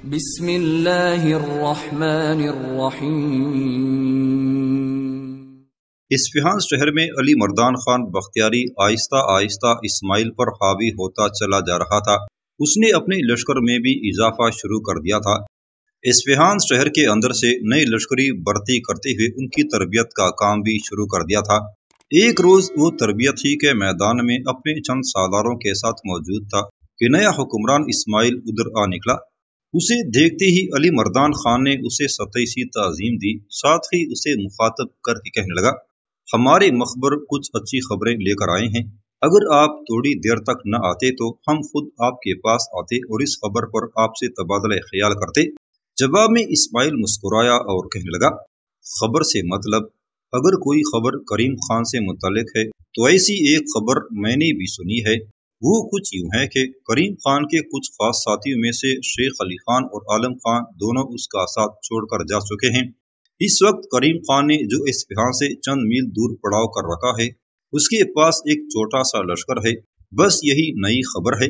بسم اللہ الرحمن الرحیم۔ اصفہان شہر میں علی مردان خان بختیاری آہستہ آہستہ اسماعیل پر حاوی ہوتا چلا جا رہا تھا۔ اس نے اپنے لشکر میں بھی اضافہ شروع کر دیا تھا۔ اصفہان شہر کے اندر سے نئے لشکری بھرتی کرتے ہوئے ان کی تربیت کا کام بھی شروع کر دیا تھا۔ ایک روز وہ تربیت ہی کے میدان میں اپنے چند سالاروں کے ساتھ موجود تھا کہ نیا حکمران اسماعیل ادھر آ نکلا۔ اسے دیکھتے ہی علی مردان خان نے اسے سطحی سی تعظیم دی، ساتھ ہی اسے مخاطب کر کے کہنے لگا، ہمارے مخبر کچھ اچھی خبریں لے کر آئے ہیں، اگر آپ تھوڑی دیر تک نہ آتے تو ہم خود آپ کے پاس آتے اور اس خبر پر آپ سے تبادلہ خیال کرتے۔ جواب میں اسماعیل مسکرایا اور کہنے لگا، خبر سے مطلب؟ اگر کوئی خبر کریم خان سے متعلق ہے تو ایسی ایک خبر میں نے بھی سنی ہے۔ وہ کچھ یوں ہے کہ کریم خان کے کچھ خاص ساتھیوں میں سے شیخ علی خان اور عالم خان دونوں اس کا ساتھ چھوڑ کر جا چکے ہیں۔ اس وقت کریم خان نے جو اصفہان سے چند میل دور پڑاؤ کر رکھا ہے، اس کے پاس ایک چھوٹا سا لشکر ہے، بس یہی نئی خبر ہے۔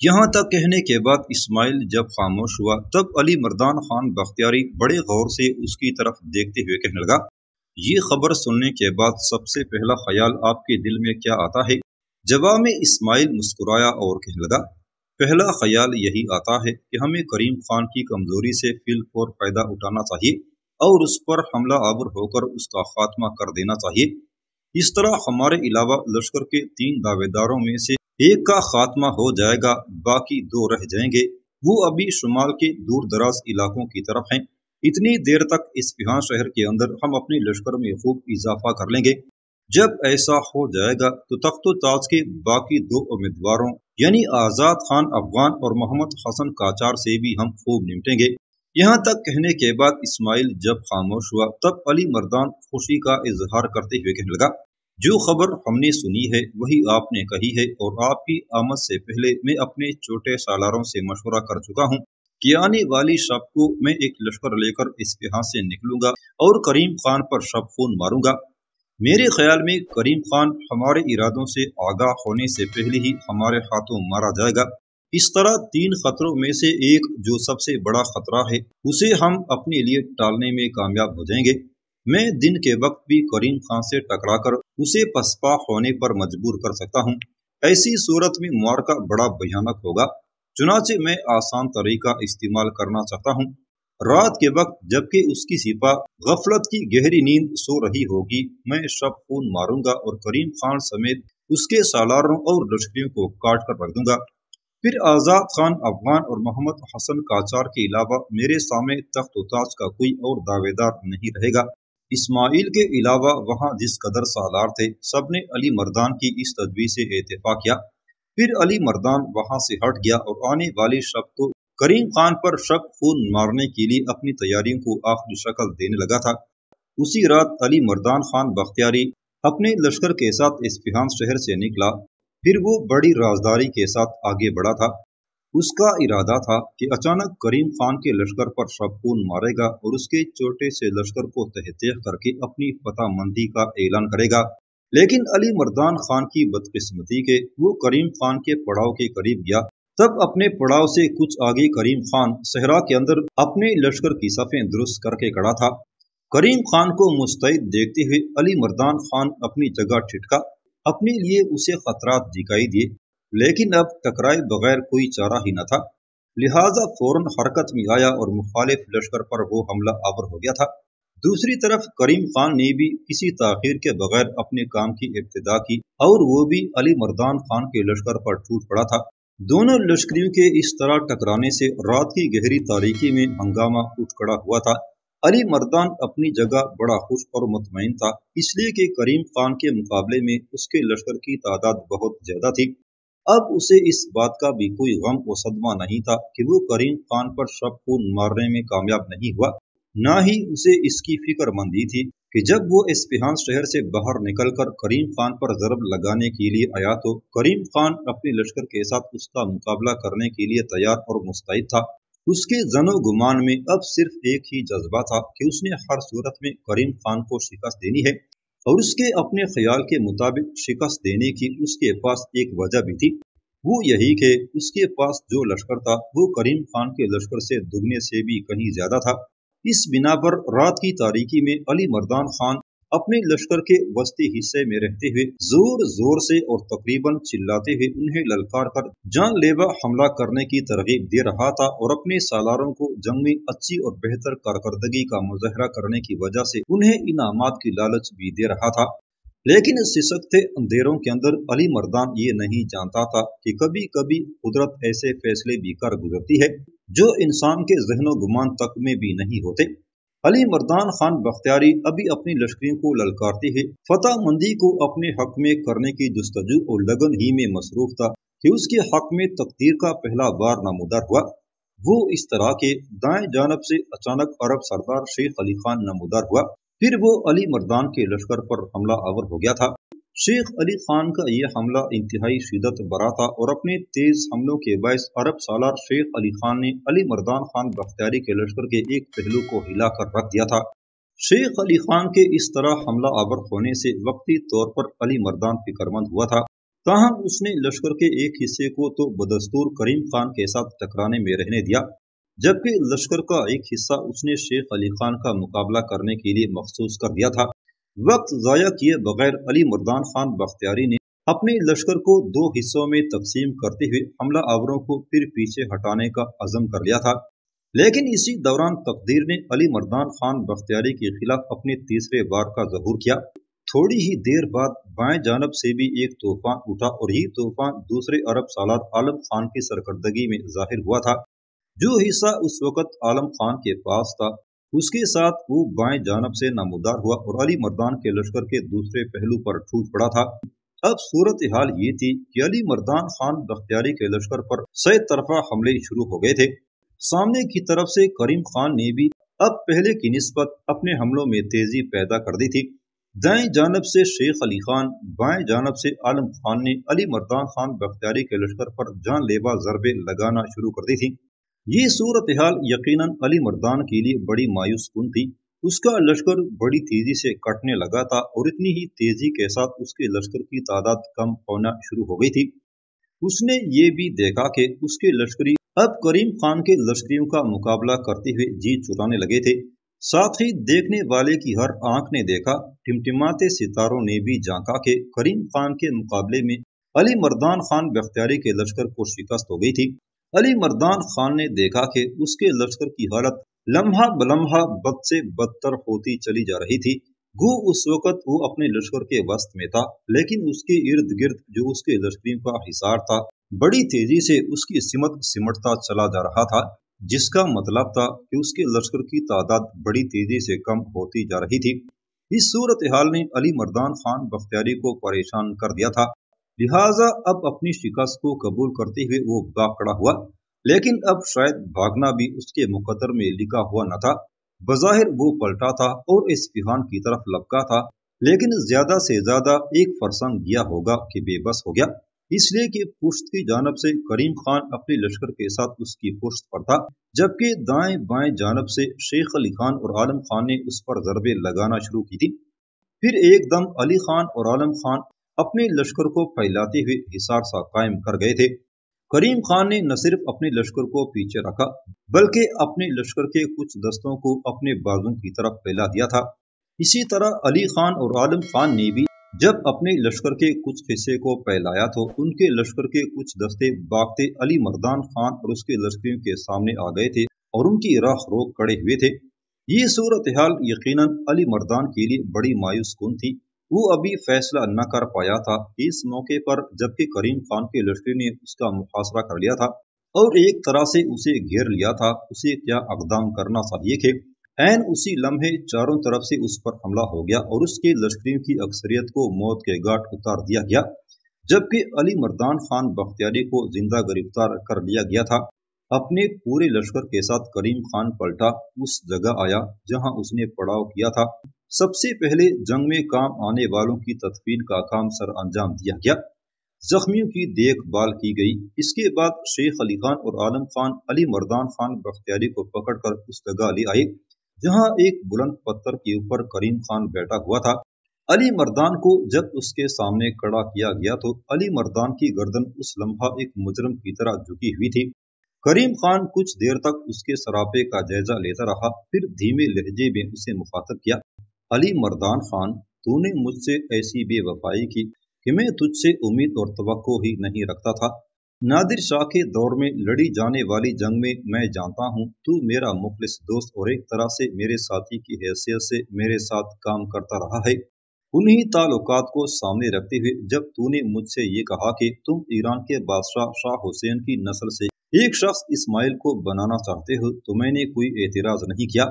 یہاں تک کہنے کے بعد اسماعیل جب خاموش ہوا تب علی مردان خان بختیاری بڑے غور سے اس کی طرف دیکھتے ہوئے کہنے لگا، یہ خبر سننے کے بعد سب سے پہلا خیال آپ کے دل میں کیا آتا ہے؟ جواب میں اسماعیل مسکرایا اور کہنے لگا، پہلا خیال یہی آتا ہے کہ ہمیں کریم خان کی کمزوری سے فی الفور فائدہ اٹھانا چاہیے اور اس پر حملہ آور ہو کر اس کا خاتمہ کر دینا چاہیے۔ اس طرح ہمارے علاوہ لشکر کے 3 دعوے داروں میں سے ایک کا خاتمہ ہو جائے گا، باقی 2 رہ جائیں گے۔ وہ ابھی شمال کے دور دراز علاقوں کی طرف ہیں۔ اتنی دیر تک اصفہان شہر کے اندر ہم اپنے لشکر میں خوب اضافہ کر لیں گے۔ جب ایسا ہو جائے گا تو تخت و تاج کے باقی 2 امیدواروں یعنی آزاد خان افغان اور محمد حسن قاجار سے بھی ہم خوب نمٹیں گے۔ یہاں تک کہنے کے بعد اسماعیل جب خاموش ہوا تب علی مردان خوشی کا اظہار کرتے ہوئے کہنے لگا، جو خبر ہم نے سنی ہے وہی آپ نے کہی ہے، اور آپ کی آمد سے پہلے میں اپنے چھوٹے سالاروں سے مشورہ کر چکا ہوں کہ آنے والی شب کو میں ایک لشکر لے کر اصفہان سے نکلوں گا اور کریم خان پر شب خون ماروں گا۔ میرے خیال میں کریم خان ہمارے ارادوں سے آگاہ ہونے سے پہلے ہی ہمارے ہاتھوں مارا جائے گا۔ اس طرح 3 خطروں میں سے ایک جو سب سے بڑا خطرہ ہے اسے ہم اپنے لیے ٹالنے میں کامیاب ہو جائیں گے۔ میں دن کے وقت بھی کریم خان سے ٹکرا کر اسے پسپا ہونے پر مجبور کر سکتا ہوں۔ ایسی صورت میں معرکہ بڑا بھیانک ہوگا، چنانچہ میں آسان طریقہ استعمال کرنا چاہتا ہوں۔ رات کے وقت جبکہ اس کی سپاہ غفلت کی گہری نیند سو رہی ہوگی، میں شب خون ماروں گا اور کریم خان سمیت اس کے سالاروں اور لشکریوں کو کاٹ کر رکھ دوں گا۔ پھر آزاد خان افغان اور محمد حسن قاجار کے علاوہ میرے سامنے تخت و تاج کا کوئی اور دعوے دار نہیں رہے گا۔ اسماعیل کے علاوہ وہاں جس قدر سالار تھے سب نے علی مردان کی اس تجویز سے اتفاق کیا۔ پھر علی مردان وہاں سے ہٹ گیا اور آنے والی شب کو کریم خان پر شب خون مارنے کے لیے اپنی تیاریوں کو آخری شکل دینے لگا تھا۔ اسی رات علی مردان خان بختیاری اپنے لشکر کے ساتھ اصفہان شہر سے نکلا۔ پھر وہ بڑی رازداری کے ساتھ آگے بڑھا تھا۔ اس کا ارادہ تھا کہ اچانک کریم خان کے لشکر پر شب خون مارے گا اور اس کے چھوٹے سے لشکر کو تحقیق کر کے اپنی فتح مندی کا اعلان کرے گا۔ لیکن علی مردان خان کی بدقسمتی کہ وہ کریم خان کے پڑاؤ کے قریب گیا، تب اپنے پڑاؤ سے کچھ آگے کریم خان صحرا کے اندر اپنے لشکر کی صفیں درست کر کے کھڑا تھا۔ کریم خان کو مستعد دیکھتے ہوئے علی مردان خان اپنی جگہ ٹھٹکا۔ اپنے لیے اسے خطرات دکھائی دیے، لیکن اب ٹکرائے بغیر کوئی چارہ ہی نہ تھا، لہٰذا فوراً حرکت میں آیا اور مخالف لشکر پر وہ حملہ آور ہو گیا تھا۔ دوسری طرف کریم خان نے بھی کسی تاخیر کے بغیر اپنے کام کی ابتدا کی اور وہ بھی علی مردان خان کے لشکر پر ٹوٹ پڑا تھا۔ دونوں لشکریوں کے اس طرح ٹکرانے سے رات کی گہری تاریکی میں ہنگامہ اٹھ کھڑا ہوا تھا۔ علی مردان اپنی جگہ بڑا خوش اور مطمئن تھا، اس لیے کہ کریم خان کے مقابلے میں اس کے لشکر کی تعداد بہت زیادہ تھی۔ اب اسے اس بات کا بھی کوئی غم و صدمہ نہیں تھا کہ وہ کریم خان پر شب خون مارنے میں کامیاب نہیں ہوا، نہ ہی اسے اس کی فکر مندی تھی کہ جب وہ اصفہان شہر سے باہر نکل کر کریم خان پر ضرب لگانے کے لیے آیا تو کریم خان اپنے لشکر کے ساتھ اس کا مقابلہ کرنے کے لیے تیار اور مستعد تھا۔ اس کے ظن و گمان میں اب صرف ایک ہی جذبہ تھا کہ اس نے ہر صورت میں کریم خان کو شکست دینی ہے، اور اس کے اپنے خیال کے مطابق شکست دینے کی اس کے پاس ایک وجہ بھی تھی۔ وہ یہی کہ اس کے پاس جو لشکر تھا وہ کریم خان کے لشکر سے دگنے سے بھی کہیں زیادہ تھا۔ اس بنا پر رات کی تاریکی میں علی مردان خان اپنے لشکر کے وسطی حصے میں رہتے ہوئے زور زور سے اور تقریباً چلاتے ہوئے انہیں للکار کر جان لیوا حملہ کرنے کی ترغیب دے رہا تھا، اور اپنے سالاروں کو جنگ میں اچھی اور بہتر کارکردگی کا مظاہرہ کرنے کی وجہ سے انہیں انعامات کی لالچ بھی دے رہا تھا۔ لیکن سسکتے اندھیروں کے اندر علی مردان یہ نہیں جانتا تھا کہ کبھی کبھی قدرت ایسے فیصلے بھی کر گزرتی ہے جو انسان کے ذہن و گمان تک میں بھی نہیں ہوتے۔ علی مردان خان بختیاری ابھی اپنی لشکریوں کو للکارتے ہوئے فتح مندی کو اپنے حق میں کرنے کی جستجو اور لگن ہی میں مصروف تھا کہ اس کے حق میں تقدیر کا پہلا وار نمودار ہوا۔ وہ اس طرح کے دائیں جانب سے اچانک عرب سردار شیخ علی خان نمودار ہوا، پھر وہ علی مردان کے لشکر پر حملہ آور ہو گیا تھا۔ شیخ علی خان کا یہ حملہ انتہائی شدت برا تھا، اور اپنے تیز حملوں کے باعث عرب سالار شیخ علی خان نے علی مردان خان بختیاری کے لشکر کے ایک پہلو کو ہلا کر رکھ دیا تھا۔ شیخ علی خان کے اس طرح حملہ آور ہونے سے وقتی طور پر علی مردان فکر مند ہوا تھا، تاہم اس نے لشکر کے ایک حصے کو تو بدستور کریم خان کے ساتھ ٹکرانے میں رہنے دیا، جبکہ لشکر کا ایک حصہ اس نے شیخ علی خان کا مقابلہ کرنے کے لیے مخصوص کر دیا تھا۔ وقت ضائع کیے بغیر علی مردان خان بختیاری نے اپنے لشکر کو دو حصوں میں تقسیم کرتے ہوئے حملہ آوروں کو پھر پیچھے ہٹانے کا عزم کر لیا تھا، لیکن اسی دوران تقدیر نے علی مردان خان بختیاری کے خلاف اپنے تیسرے وار کا ظہور کیا۔ تھوڑی ہی دیر بعد بائیں جانب سے بھی ایک طوفان اٹھا، اور یہ طوفان دوسرے عرب سالار عالم خان کی سرکردگی میں ظاہر ہوا تھا۔ جو حصہ اس وقت عالم خان کے پاس تھا اس کے ساتھ وہ بائیں جانب سے نمودار ہوا اور علی مردان کے لشکر کے دوسرے پہلو پر ٹوٹ پڑا تھا۔ اب صورتحال یہ تھی کہ علی مردان خان بختیاری کے لشکر پر سی طرفہ حملے شروع ہو گئے تھے۔ سامنے کی طرف سے کریم خان نے بھی اب پہلے کی نسبت اپنے حملوں میں تیزی پیدا کر دی تھی۔ دائیں جانب سے شیخ علی خان، بائیں جانب سے عالم خان نے علی مردان خان بختیاری کے لشکر پر جان لیوا ضربیں لگانا شروع کر دی تھی۔ یہ صورتحال یقیناً علی مردان کے لیے بڑی مایوس کن تھی۔ اس کا لشکر بڑی تیزی سے کٹنے لگا تھا، اور اتنی ہی تیزی کے ساتھ اس کے لشکر کی تعداد کم ہونا شروع ہو گئی تھی۔ اس نے یہ بھی دیکھا کہ اس کے لشکری اب کریم خان کے لشکریوں کا مقابلہ کرتے ہوئے جی چرانے لگے تھے۔ ساتھ ہی دیکھنے والے کی ہر آنکھ نے دیکھا، ٹمٹماتے ستاروں نے بھی جانکا کہ کریم خان کے مقابلے میں علی مردان خان بختیاری کے لشکر کو شکست ہو گئی تھی۔ علی مردان خان نے دیکھا کہ اس کے لشکر کی حالت لمحہ بلمحہ بد سے بدتر ہوتی چلی جا رہی تھی۔ گو اس وقت وہ اپنے لشکر کے وسط میں تھا، لیکن اس کے ارد گرد جو اس کے لشکریوں کا حصار تھا بڑی تیزی سے اس کی سمت سمٹتا چلا جا رہا تھا، جس کا مطلب تھا کہ اس کے لشکر کی تعداد بڑی تیزی سے کم ہوتی جا رہی تھی۔ اس صورتحال نے علی مردان خان بختیاری کو پریشان کر دیا تھا، لہٰذا اب اپنی شکست کو قبول کرتے ہوئے وہ بھاگ کھڑا ہوا، لیکن اب شاید بھاگنا بھی اس کے مقدر میں لکھا ہوا نہ تھا۔ بظاہر وہ پلٹا تھا اور اصفہان کی طرف لپکا تھا، لیکن زیادہ سے زیادہ ایک فرسنگ گیا ہوگا کہ بے بس ہو گیا، اس لیے کہ پشت کی جانب سے کریم خان اپنے لشکر کے ساتھ اس کی پشت پر تھا، جبکہ دائیں بائیں جانب سے شیخ علی خان اور عالم خان نے اس پر ضربیں لگانا شروع کی تھی۔ پھر ایک دم علی خان اور عالم خان اپنے لشکر کو پھیلاتے ہوئے حصار سا قائم کر گئے تھے۔ کریم خان نے نہ صرف اپنے لشکر کو پیچھے رکھا بلکہ اپنے لشکر کے کچھ دستوں کو اپنے بازوں کی طرف پھیلا دیا تھا۔ اسی طرح علی خان اور عالم خان نے بھی جب اپنے لشکر کے کچھ حصے کو پھیلایا تو ان کے لشکر کے کچھ دستے بھاگتے علی مردان خان اور اس کے لشکریوں کے سامنے آ گئے تھے اور ان کی راہ روک کھڑے ہوئے تھے۔ یہ صورتحال یقیناً علی مردان کے لیے بڑی مایوس کن تھی۔ وہ ابھی فیصلہ نہ کر پایا تھا کہ اس موقع پر جبکہ کریم خان کے لشکر نے اس کا محاصرہ کر لیا تھا اور ایک طرح سے اسے گھیر لیا تھا، اسے کیا اقدام کرنا چاہیے کہ عین اسی لمحے چاروں طرف سے اس پر حملہ ہو گیا اور اس کے لشکریوں کی اکثریت کو موت کے گھاٹ اتار دیا گیا، جبکہ علی مردان خان بختیاری کو زندہ گرفتار کر لیا گیا تھا۔ اپنے پورے لشکر کے ساتھ کریم خان پلٹا اس جگہ آیا جہاں اس نے پڑاؤ کیا تھا۔ سب سے پہلے جنگ میں کام آنے والوں کی تدفین کا کام سر انجام دیا گیا، زخمیوں کی دیکھ بھال کی گئی۔ اس کے بعد شیخ علی خان اور عالم خان علی مردان خان بختیاری کو پکڑ کر اس جگہ لے آئے جہاں ایک بلند پتھر کے اوپر کریم خان بیٹھا ہوا تھا۔ علی مردان کو جب اس کے سامنے کھڑا کیا گیا تو علی مردان کی گردن اس لمحہ ایک مجرم کی طرح جھکی ہوئی تھی۔ کریم خان کچھ دیر تک اس کے سراپے کا جائزہ لیتا رہا، پھر دھیمے لہجے میں اسے مخاطب کیا۔ علی مردان خان، تو نے مجھ سے ایسی بے وفائی کی کہ میں تجھ سے امید اور توقع ہی نہیں رکھتا تھا۔ نادر شاہ کے دور میں لڑی جانے والی جنگ میں جانتا ہوں تو میرا مخلص دوست اور ایک طرح سے میرے ساتھی کی حیثیت سے میرے ساتھ کام کرتا رہا ہے۔ انہی تعلقات کو سامنے رکھتے ہوئے جب تو نے مجھ سے یہ کہا کہ تم ایران کے بادشاہ شاہ حسین کی نسل سے ایک شخص اسماعیل کو بنانا چاہتے ہو تو میں نے کوئی اعتراض نہیں کیا۔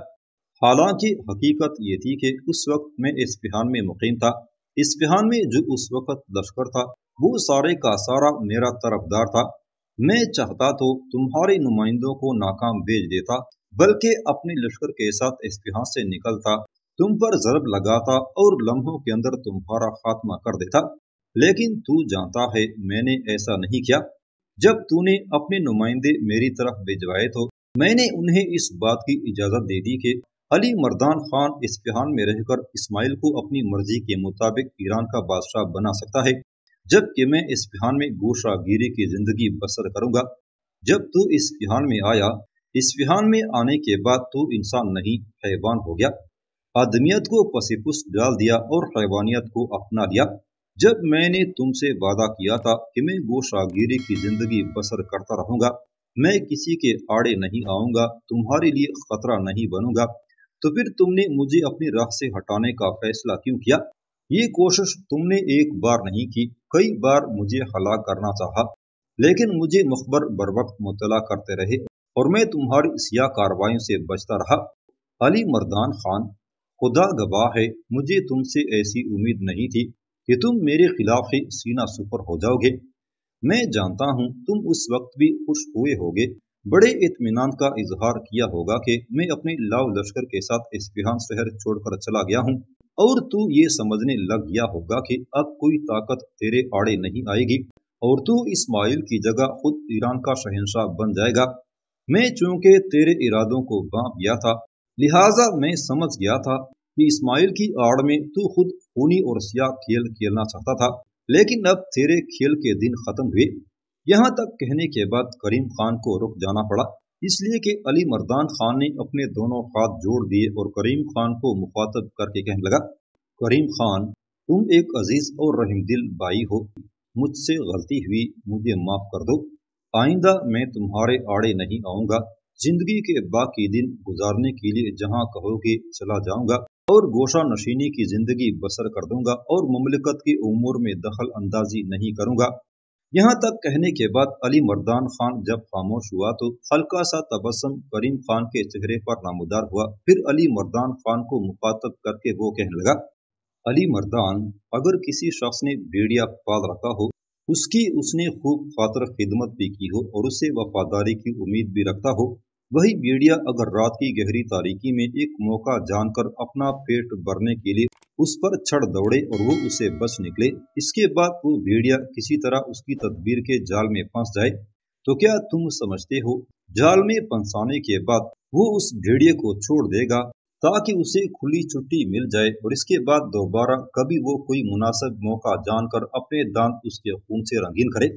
حالانکہ حقیقت یہ تھی کہ اس وقت میں اصفہان میں مقیم تھا۔ اصفہان میں جو اس وقت لشکر تھا وہ سارے کا سارا میرا طرفدار تھا۔ میں چاہتا تو تمہارے نمائندوں کو ناکام بھیج دیتا، بلکہ اپنے لشکر کے ساتھ اصفہان سے نکلتا، تم پر ضرب لگاتا اور لمحوں کے اندر تمہارا خاتمہ کر دیتا۔ لیکن تو جانتا ہے میں نے ایسا نہیں کیا۔ جب تو نے اپنے نمائندے میری طرف بھیجوائے تو میں نے انہیں اس بات کی اجازت دے دی کہ علی مردان خان اصفہان میں رہ کر اسماعیل کو اپنی مرضی کے مطابق ایران کا بادشاہ بنا سکتا ہے، جبکہ میں اصفہان میں گوشہ گیری کی زندگی بسر کروں گا۔ جب تو اصفہان میں آیا، اصفہان میں آنے کے بعد تو انسان نہیں حیوان ہو گیا، آدمیت کو پس پشت ڈال دیا اور حیوانیت کو اپنا لیا۔ جب میں نے تم سے وعدہ کیا تھا کہ میں گوشہ گیری کی زندگی بسر کرتا رہوں گا، میں کسی کے آڑے نہیں آؤں گا، تمہارے لیے خطرہ نہیں بنوں گا، تو پھر تم نے مجھے اپنی راہ سے ہٹانے کا فیصلہ کیوں کیا؟ یہ کوشش تم نے ایک بار نہیں کی، کئی بار مجھے ہلاک کرنا چاہا، لیکن مجھے مخبر بر وقت مطلع کرتے رہے اور میں تمہاری سیاہ کارروائیوں سے بچتا رہا۔ علی مردان خان، خدا گواہ ہے مجھے تم سے ایسی امید نہیں تھی کہ تم میرے خلاف ہی سینہ سپر ہو جاؤ گے۔ میں جانتا ہوں تم اس وقت بھی خوش ہوئے ہوگے، بڑے اطمینان کا اظہار کیا ہوگا کہ میں اپنے لاؤ لشکر کے ساتھ اصفہان شہر چھوڑ کر چلا گیا ہوں، اور تو یہ سمجھنے لگ گیا ہوگا کہ اب کوئی طاقت تیرے آڑے نہیں آئے گی اور تو اسماعیل کی جگہ خود ایران کا شہنشاہ بن جائے گا۔ میں چونکہ تیرے ارادوں کو بانپ گیا تھا، لہٰذا میں سمجھ گیا تھا کہ اسماعیل کی آڑ میں تو خود خونی اور سیاہ کھیل کھیلنا چاہتا تھا، لیکن اب تیرے کھیل کے دن ختم ہوئے۔ یہاں تک کہنے کے بعد کریم خان کو رک جانا پڑا، اس لیے کہ علی مردان خان نے اپنے دونوں ہاتھ جوڑ دیے اور کریم خان کو مخاطب کر کے کہنے لگا، کریم خان، تم ایک عزیز اور رحم دل بھائی ہو، مجھ سے غلطی ہوئی، مجھے معاف کر دو۔ آئندہ میں تمہارے آڑے نہیں آؤں گا، زندگی کے باقی دن گزارنے کے لیے جہاں کہو گے چلا جاؤں گا اور گوشہ نشینی کی زندگی بسر کر دوں گا اور مملکت کے امور میں دخل اندازی نہیں کروں گا۔ یہاں تک کہنے کے بعد علی مردان خان جب خاموش ہوا تو ہلکا سا تبسم کریم خان کے چہرے پر نمودار ہوا۔ پھر علی مردان خان کو مخاطب کر کے وہ کہنے لگا، علی مردان، اگر کسی شخص نے بھیڑیا پال رکھا ہو، اس نے خوب خاطر خدمت بھی کی ہو اور اسے وفاداری کی امید بھی رکھتا ہو، وہی بھیڑیا اگر رات کی گہری تاریکی میں ایک موقع جان کر اپنا پیٹ بھرنے کے لیے اس پر چھڑ دوڑے اور وہ اسے بچ نکلے، اس کے بعد وہ بھیڑیا کسی طرح اس کی تدبیر کے جال میں پھنس جائے، تو کیا تم سمجھتے ہو جال میں پھنسانے کے بعد وہ اس بھیڑیے کو چھوڑ دے گا تاکہ اسے کھلی چھٹی مل جائے اور اس کے بعد دوبارہ کبھی وہ کوئی مناسب موقع جان کر اپنے دانت اس کے خون سے رنگین کرے؟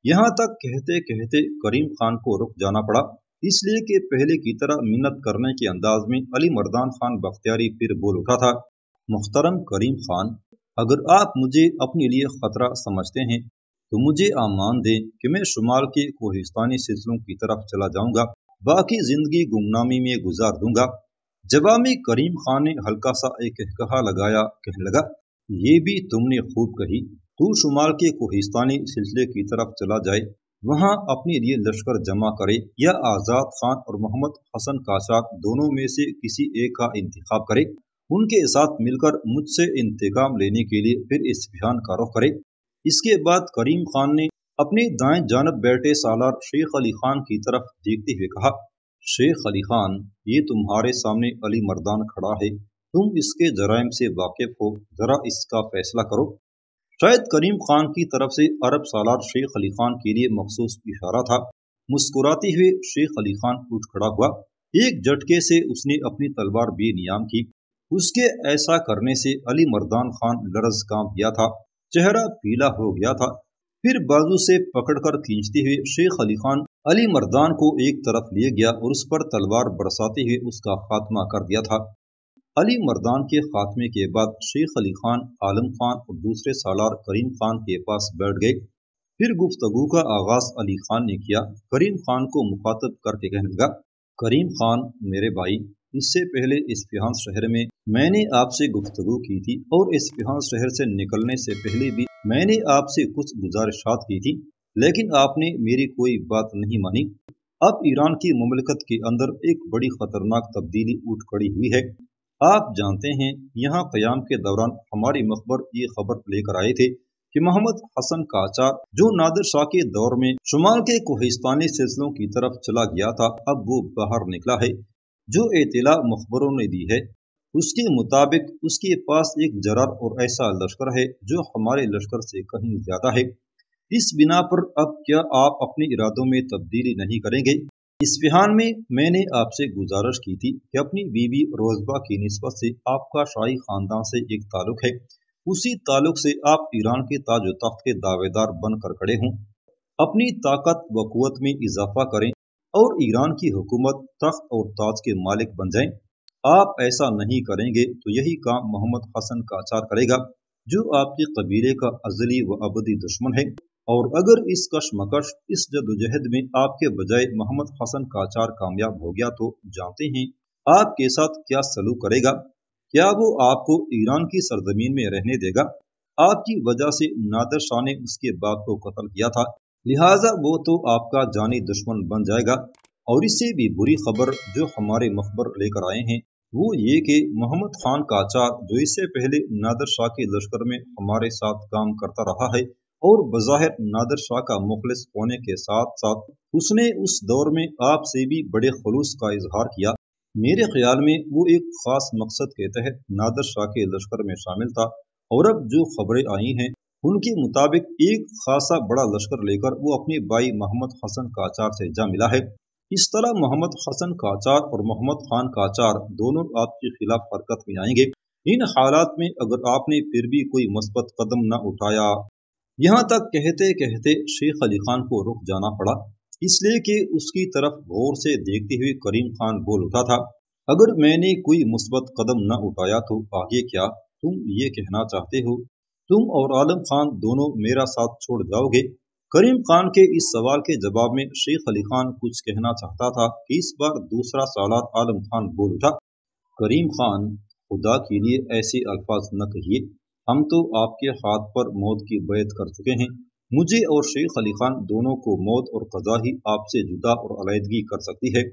یہاں تک کہتے کہتے کریم خان کو رک جانا پڑا، اس لیے کہ پہلے کی طرح منت کرنے کے انداز میں علی مردان خان بختیاری پھر بول اٹھا تھا، محترم کریم خان، اگر آپ مجھے اپنے لیے خطرہ سمجھتے ہیں تو مجھے امان دیں کہ میں شمال کے کوہستانی سلسلوں کی طرف چلا جاؤں گا، باقی زندگی گمنامی میں گزار دوں گا۔ جواب میں کریم خان نے ہلکا سا ایک کہا لگایا، کہنے لگا، یہ بھی تم نے خوب کہی، تو شمال کے کوہستانی سلسلے کی طرف چلا جائے، وہاں اپنے لیے لشکر جمع کرے یا آزاد خان اور محمد حسن قاچاق دونوں میں سے کسی ایک کا انتخاب کرے، ان کے ساتھ مل کر مجھ سے انتقام لینے کے لیے پھر اصفہان کا رخ کرے۔ اس کے بعد کریم خان نے اپنے دائیں جانب بیٹھے سالار شیخ علی خان کی طرف دیکھتے ہوئے کہا، شیخ علی خان، یہ تمہارے سامنے علی مردان کھڑا ہے، تم اس کے جرائم سے واقف ہو، ذرا اس کا فیصلہ کرو۔ شاید کریم خان کی طرف سے عرب سالار شیخ علی خان کے لیے مخصوص اشارہ تھا۔ مسکراتے ہوئے شیخ علی خان اٹھ کھڑا ہوا، ایک جھٹکے سے اس نے اپنی تلوار بے نیام کی اس کے ایسا کرنے سے علی مردان خان لرز کانپ گیا تھا، چہرہ پیلا ہو گیا تھا۔ پھر بازو سے پکڑ کر کھینچتے ہوئے شیخ علی خان علی مردان کو ایک طرف لے گیا اور اس پر تلوار برساتے ہوئے اس کا خاتمہ کر دیا تھا۔ علی مردان کے خاتمے کے بعد شیخ علی خان عالم خان اور دوسرے سالار کریم خان کے پاس بیٹھ گئے۔ پھر گفتگو کا آغاز علی خان نے کیا۔ کریم خان کو مخاطب کر کے کہنے لگا، کریم خان میرے بھائی، اس سے پہلے اصفہان شہر میں نے آپ سے گفتگو کی تھی، اور اصفہان شہر سے نکلنے سے پہلے بھی میں نے آپ سے کچھ گزارشات کی تھی، لیکن آپ نے میری کوئی بات نہیں مانی۔ اب ایران کی مملکت کے اندر ایک بڑی خطرناک تبدیلی اٹھ کھڑی ہوئی ہے۔ آپ جانتے ہیں یہاں قیام کے دوران ہمارے مخبر یہ خبر لے کر آئے تھے کہ محمد حسن قاجار جو نادر شاہ کے دور میں شمال کے کوہستانی سلسلوں کی طرف چلا گیا تھا، اب وہ باہر نکلا ہے۔ جو اطلاع مخبروں نے دی ہے اس کے مطابق اس کے پاس ایک جرار اور ایسا لشکر ہے جو ہمارے لشکر سے کہیں زیادہ ہے۔ اس بنا پر اب کیا آپ اپنے ارادوں میں تبدیلی نہیں کریں گے؟ اصفہان میں نے آپ سے گزارش کی تھی کہ اپنی بیوی روزبہ کی نسبت سے آپ کا شاہی خاندان سے ایک تعلق ہے، اسی تعلق سے آپ ایران کے تاج و تخت کے دعوے دار بن کر کھڑے ہوں، اپنی طاقت و قوت میں اضافہ کریں اور ایران کی حکومت تخت اور تاج کے مالک بن جائیں۔ آپ ایسا نہیں کریں گے تو یہی کام محمد حسن قاجار کرے گا جو آپ کے قبیلے کا ازلی و ابدی دشمن ہے، اور اگر اس کشمکش اس جدوجہد میں آپ کے بجائے محمد حسن قاجار کامیاب ہو گیا تو جانتے ہیں آپ کے ساتھ کیا سلوک کرے گا؟ کیا وہ آپ کو ایران کی سرزمین میں رہنے دے گا؟ آپ کی وجہ سے نادر شاہ نے اس کے باپ کو قتل کیا تھا، لہٰذا وہ تو آپ کا جانی دشمن بن جائے گا۔ اور اس سے بھی بری خبر جو ہمارے مخبر لے کر آئے ہیں وہ یہ کہ محمد خان قاجار جو اس سے پہلے نادر شاہ کے لشکر میں ہمارے ساتھ کام کرتا رہا ہے اور بظاہر نادر شاہ کا مخلص ہونے کے ساتھ ساتھ اس نے اس دور میں آپ سے بھی بڑے خلوص کا اظہار کیا۔ میرے خیال میں وہ ایک خاص مقصد کے تحت نادر شاہ کے لشکر میں شامل تھا، اور اب جو خبریں آئی ہیں ان کے مطابق ایک خاصا بڑا لشکر لے کر وہ اپنے بھائی محمد حسن قاجار سے جا ملا ہے۔ اس طرح محمد حسن قاجار اور محمد خان قاجار دونوں آپ کے خلاف حرکت میں آئیں گے۔ ان حالات میں اگر آپ نے پھر بھی کوئی مثبت قدم نہ اٹھایا، یہاں تک کہتے کہتے شیخ علی خان کو رک جانا پڑا، اس لیے کہ اس کی طرف غور سے دیکھتے ہوئے کریم خان بول اٹھا تھا، اگر میں نے کوئی مثبت قدم نہ اٹھایا تو آگے کیا؟ تم یہ کہنا چاہتے ہو تم اور عالم خان دونوں میرا ساتھ چھوڑ جاؤ گے؟ کریم خان کے اس سوال کے جواب میں شیخ علی خان کچھ کہنا چاہتا تھا کہ اس بار دوسرا سالار عالم خان بول اٹھا، کریم خان خدا کے لیے ایسے الفاظ نہ کہیے، ہم تو آپ کے ہاتھ پر موت کی بیعت کر چکے ہیں، مجھے اور شیخ علی خان دونوں کو موت اور قضا ہی آپ سے جدا اور علیحدگی کر سکتی ہے۔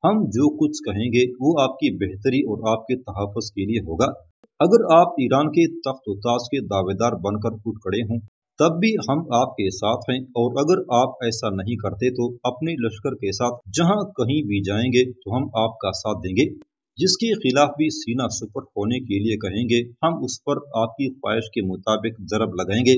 ہم جو کچھ کہیں گے وہ آپ کی بہتری اور آپ کے تحفظ کے لیے ہوگا۔ اگر آپ ایران کے تخت و تاج کے دعوے دار بن کر اٹھ کھڑے ہوں تب بھی ہم آپ کے ساتھ ہیں، اور اگر آپ ایسا نہیں کرتے تو اپنے لشکر کے ساتھ جہاں کہیں بھی جائیں گے تو ہم آپ کا ساتھ دیں گے، جس کے خلاف بھی سینہ سپر ہونے کے لیے کہیں گے ہم اس پر آپ کی خواہش کے مطابق ضرب لگائیں گے۔